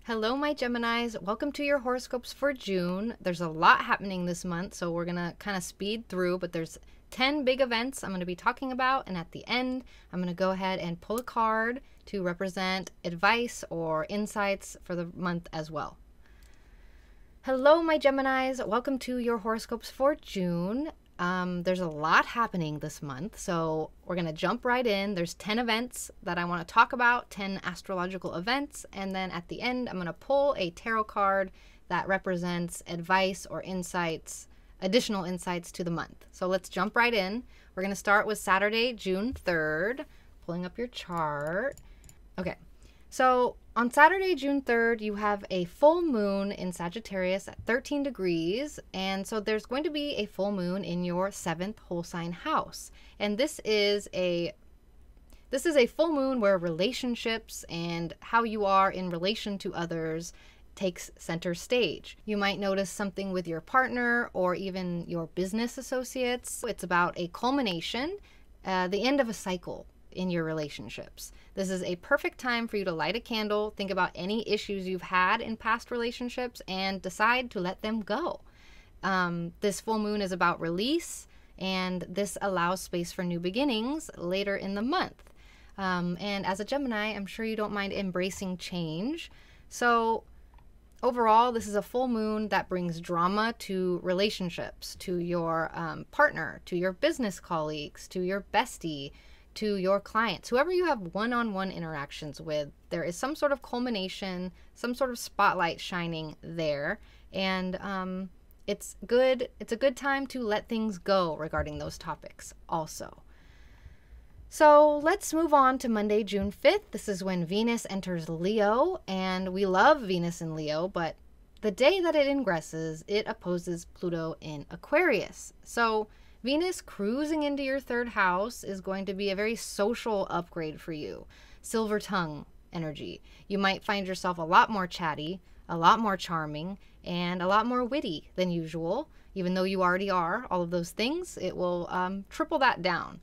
Hello, my Geminis. Welcome to your horoscopes for June. There's a lot happening this month, so we're going to kind of speed through, but there's 10 big events I'm going to be talking about, and at the end, I'm going to go ahead and pull a card to represent advice or insights for the month as well. Hello, my Geminis. Welcome to your horoscopes for June. There's a lot happening this month, so we're going to jump right in. There's 10 events that I want to talk about, 10 astrological events, and then at the end, I'm going to pull a tarot card that represents advice or insights, additional insights to the month. So let's jump right in. We're going to start with Saturday, June 3rd, pulling up your chart. Okay, so on Saturday, June 3rd, you have a full moon in Sagittarius at 13 degrees. And so there's going to be a full moon in your 7th whole sign house. And this is a full moon where relationships and how you are in relation to others takes center stage. You might notice something with your partner or even your business associates. It's about a culmination, the end of a cycle in your relationships. This is a perfect time for you to light a candle, think about any issues you've had in past relationships, and decide to let them go. This full moon is about release, and this allows space for new beginnings later in the month. And as a Gemini, I'm sure you don't mind embracing change. So overall, this is a full moon that brings drama to relationships, to your partner, to your business colleagues, to your bestie, to your clients, whoever you have one-on-one interactions with. There is some sort of culmination, some sort of spotlight shining there, and it's a good time to let things go regarding those topics also. So let's move on to Monday, June 5th. This is when Venus enters Leo, and we love Venus in Leo, but the day that it ingresses, it opposes Pluto in Aquarius. So Venus cruising into your 3rd house is going to be a very social upgrade for you. Silver tongue energy. You might find yourself a lot more chatty, a lot more charming, and a lot more witty than usual. Even though you already are all of those things, it will triple that down.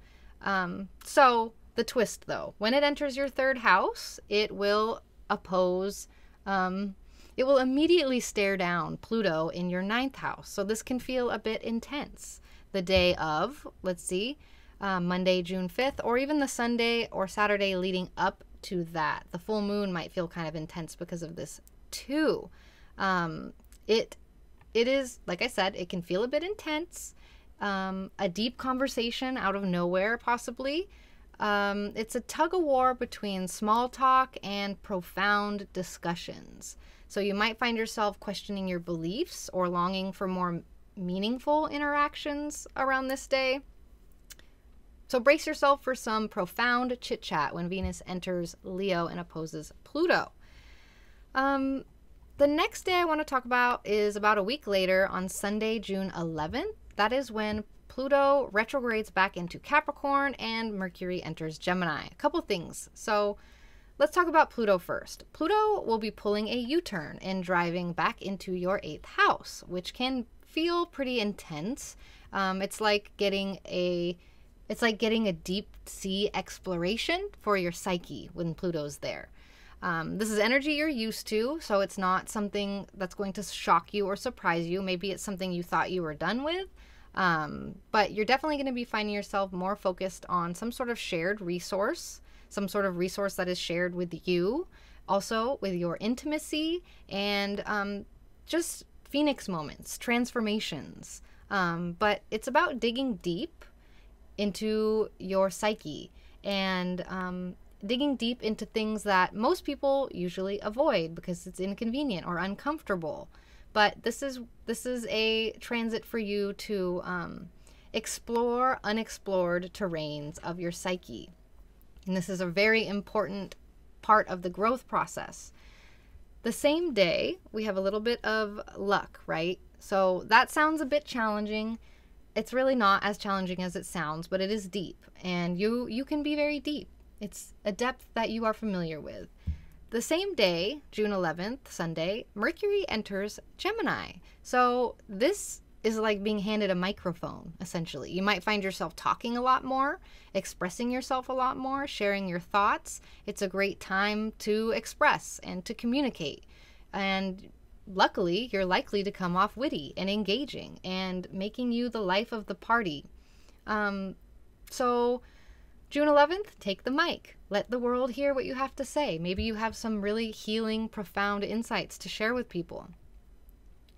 So the twist though, when it enters your 3rd house, it will oppose, it will immediately stare down Pluto in your 9th house. So this can feel a bit intense. The day of, let's see, Monday, June 5th, or even the Sunday or Saturday leading up to that. The full moon might feel kind of intense because of this too. It is, like I said, it can feel a bit intense. A deep conversation out of nowhere, possibly. It's a tug of war between small talk and profound discussions. So you might find yourself questioning your beliefs or longing for more meaningful interactions around this day. So brace yourself for some profound chit chat when Venus enters Leo and opposes Pluto. The next day I want to talk about is about a week later on Sunday, June 11th. That is when Pluto retrogrades back into Capricorn and Mercury enters Gemini. A couple things. So let's talk about Pluto first. Pluto will be pulling a U-turn and driving back into your 8th house, which can feel pretty intense. It's like getting a deep sea exploration for your psyche when Pluto's there. This is energy you're used to, so it's not something that's going to shock you or surprise you. Maybe it's something you thought you were done with, but you're definitely going to be finding yourself more focused on some sort of shared resource, some sort of resource that is shared with you, also with your intimacy, and just Phoenix moments, transformations. But it's about digging deep into your psyche and digging deep into things that most people usually avoid because it's inconvenient or uncomfortable. But this is a transit for you to explore unexplored terrains of your psyche. And this is a very important part of the growth process. The same day, we have a little bit of luck, right? So that sounds a bit challenging. It's really not as challenging as it sounds, but it is deep. And you can be very deep. It's a depth that you are familiar with. The same day, June 11th, Sunday, Mercury enters Gemini. So this is like being handed a microphone, essentially. You might find yourself talking a lot more, expressing yourself a lot more, sharing your thoughts. It's a great time to express and to communicate. And luckily, you're likely to come off witty and engaging and making you the life of the party. So June 11th, take the mic. Let the world hear what you have to say. Maybe you have some really healing, profound insights to share with people.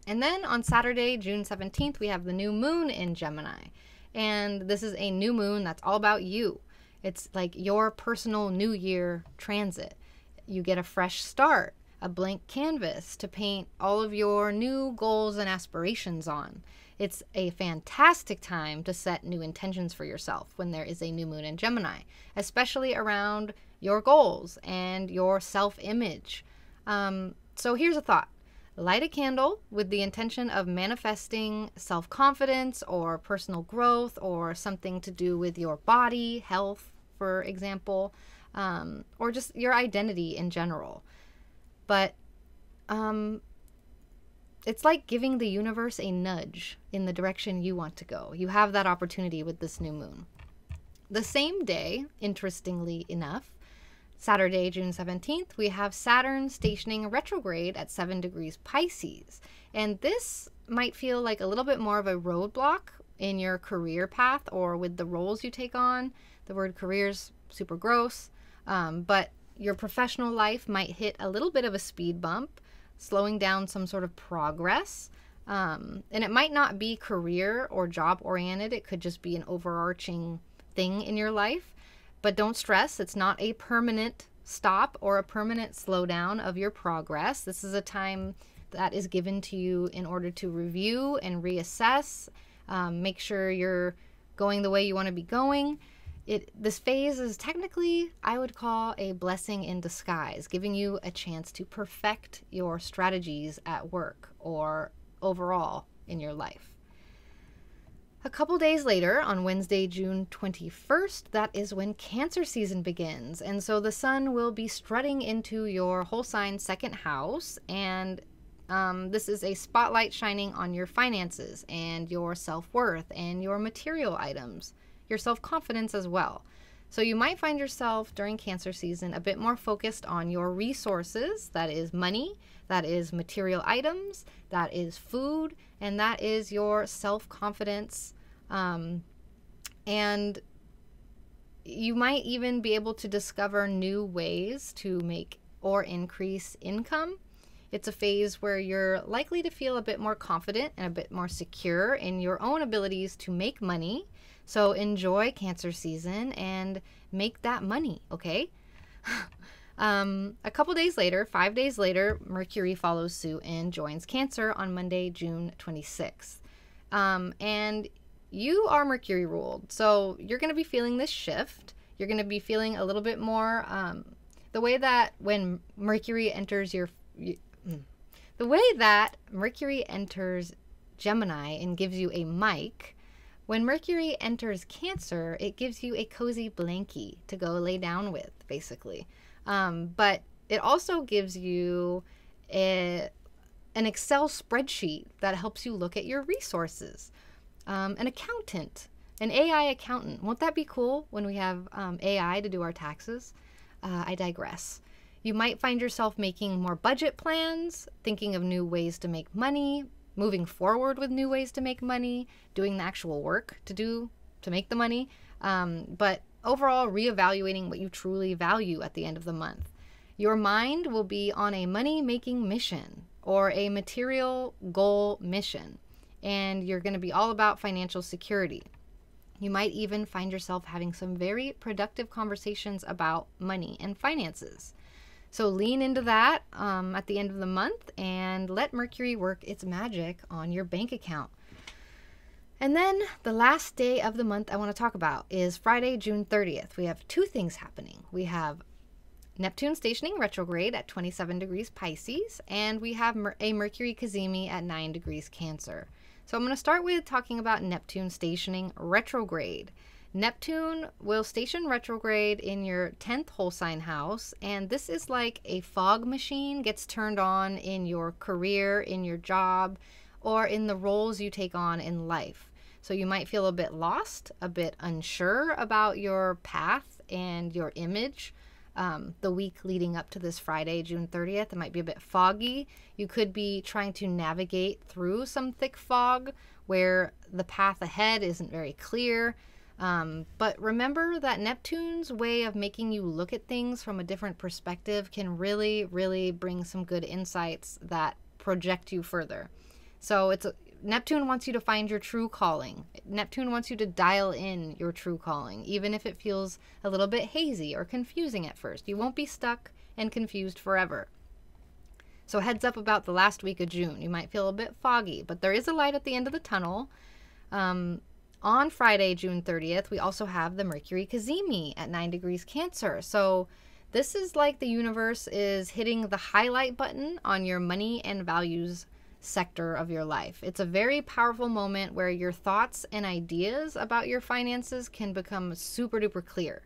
And then on Saturday, June 17th, we have the new moon in Gemini. And this is a new moon that's all about you. It's like your personal New Year transit. You get a fresh start, a blank canvas to paint all of your new goals and aspirations on. It's a fantastic time to set new intentions for yourself when there is a new moon in Gemini, especially around your goals and your self-image. So here's a thought. Light a candle with the intention of manifesting self-confidence or personal growth or something to do with your body, health, for example, or just your identity in general. But it's like giving the universe a nudge in the direction you want to go. You have that opportunity with this new moon. The same day, interestingly enough, Saturday, June 17th, we have Saturn stationing retrograde at 7 degrees Pisces. And this might feel like a little bit more of a roadblock in your career path or with the roles you take on. The word career's super gross, but your professional life might hit a little bit of a speed bump, slowing down some sort of progress. And it might not be career or job oriented. It could just be an overarching thing in your life. But don't stress, it's not a permanent stop or a permanent slowdown of your progress. This is a time that is given to you in order to review and reassess, make sure you're going the way you want to be going. This phase is technically, I would call, a blessing in disguise, giving you a chance to perfect your strategies at work or overall in your life. A couple days later, on Wednesday, June 21st, that is when Cancer season begins. And so the sun will be strutting into your whole sign second house. And this is a spotlight shining on your finances and your self-worth and your material items, your self-confidence as well. So you might find yourself during Cancer season a bit more focused on your resources. That is money, that is material items, that is food, and that is your self-confidence. And you might even be able to discover new ways to make or increase income. It's a phase where you're likely to feel a bit more confident and a bit more secure in your own abilities to make money. So enjoy Cancer season and make that money, okay? A couple days later, 5 days later, Mercury follows suit and joins Cancer on Monday, June 26th. And you are Mercury ruled, so you're going to be feeling this shift. You're going to be feeling a little bit more, the way that Mercury enters Gemini and gives you a mic. When Mercury enters Cancer, it gives you a cozy blankie to go lay down with, basically. But it also gives you an Excel spreadsheet that helps you look at your resources. An accountant, an AI accountant. Won't that be cool when we have AI to do our taxes? I digress. You might find yourself making more budget plans, thinking of new ways to make money, moving forward with new ways to make money, doing the actual work to make the money, but overall reevaluating what you truly value at the end of the month. Your mind will be on a money-making mission or a material goal mission, and you're going to be all about financial security. You might even find yourself having some very productive conversations about money and finances. So lean into that at the end of the month and let Mercury work its magic on your bank account. And then the last day of the month I want to talk about is Friday, June 30th. We have two things happening. We have Neptune stationing retrograde at 27 degrees Pisces, and we have a Mercury Cazimi at 9 degrees Cancer. So I'm going to start with talking about Neptune stationing retrograde. Neptune will station retrograde in your 10th whole sign house, and this is like a fog machine gets turned on in your career, in your job, or in the roles you take on in life. So you might feel a bit lost, a bit unsure about your path and your image. the week leading up to this Friday, June 30th. It might be a bit foggy. You could be trying to navigate through some thick fog where the path ahead isn't very clear. But remember that Neptune's way of making you look at things from a different perspective can really, really bring some good insights that project you further. So Neptune wants you to find your true calling. Neptune wants you to dial in your true calling, even if it feels a little bit hazy or confusing at first. You won't be stuck and confused forever. So heads up about the last week of June. You might feel a bit foggy, but there is a light at the end of the tunnel. On Friday, June 30th, we also have the Mercury Cazimi at 9 degrees Cancer. So this is like the universe is hitting the highlight button on your money and values sector of your life. It's a very powerful moment where your thoughts and ideas about your finances can become super duper clear.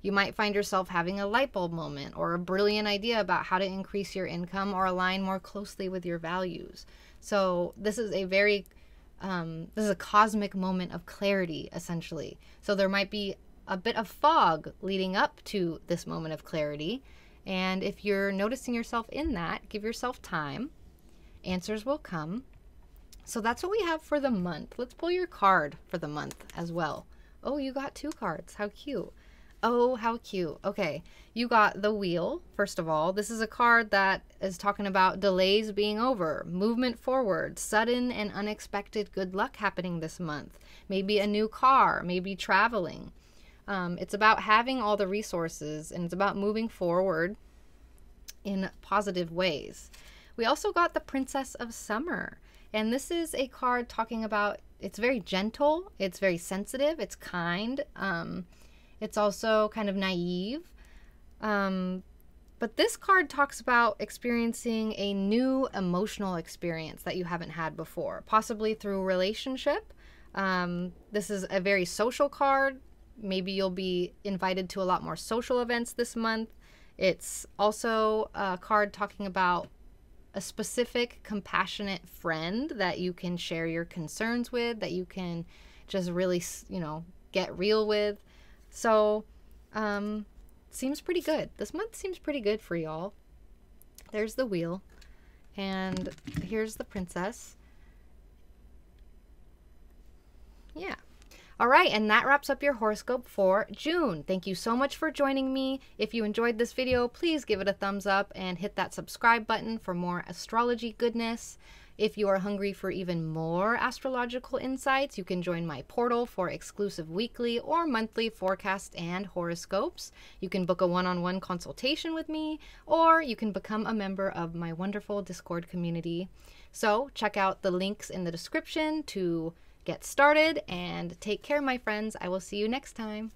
You might find yourself having a light bulb moment or a brilliant idea about how to increase your income or align more closely with your values. So this is a very this is a cosmic moment of clarity, essentially. So there might be a bit of fog leading up to this moment of clarity. And if you're noticing yourself in that, give yourself time. Answers will come. So that's what we have for the month. Let's pull your card for the month as well. Oh, you got 2 cards. How cute. Oh, how cute. Okay, you got the Wheel, first of all. This is a card that is talking about delays being over, movement forward, sudden and unexpected good luck happening this month. Maybe a new car, maybe traveling. It's about having all the resources, and it's about moving forward in positive ways. We also got the Princess of Summer, and this is a card talking about, it's very gentle, it's very sensitive, it's kind, it's also kind of naive. But this card talks about experiencing a new emotional experience that you haven't had before, possibly through a relationship. This is a very social card. Maybe you'll be invited to a lot more social events this month. It's also a card talking about a specific compassionate friend that you can share your concerns with, that you can just really, get real with. So, seems pretty good. This month seems pretty good for y'all. There's the Wheel, and here's the Princess. Yeah. All right, and that wraps up your horoscope for June. Thank you so much for joining me. If you enjoyed this video, please give it a thumbs up and hit that subscribe button for more astrology goodness. If you are hungry for even more astrological insights, you can join my portal for exclusive weekly or monthly forecast and horoscopes. You can book a one-on-one consultation with me, or you can become a member of my wonderful Discord community. So check out the links in the description to get started, and take care, my friends. I will see you next time.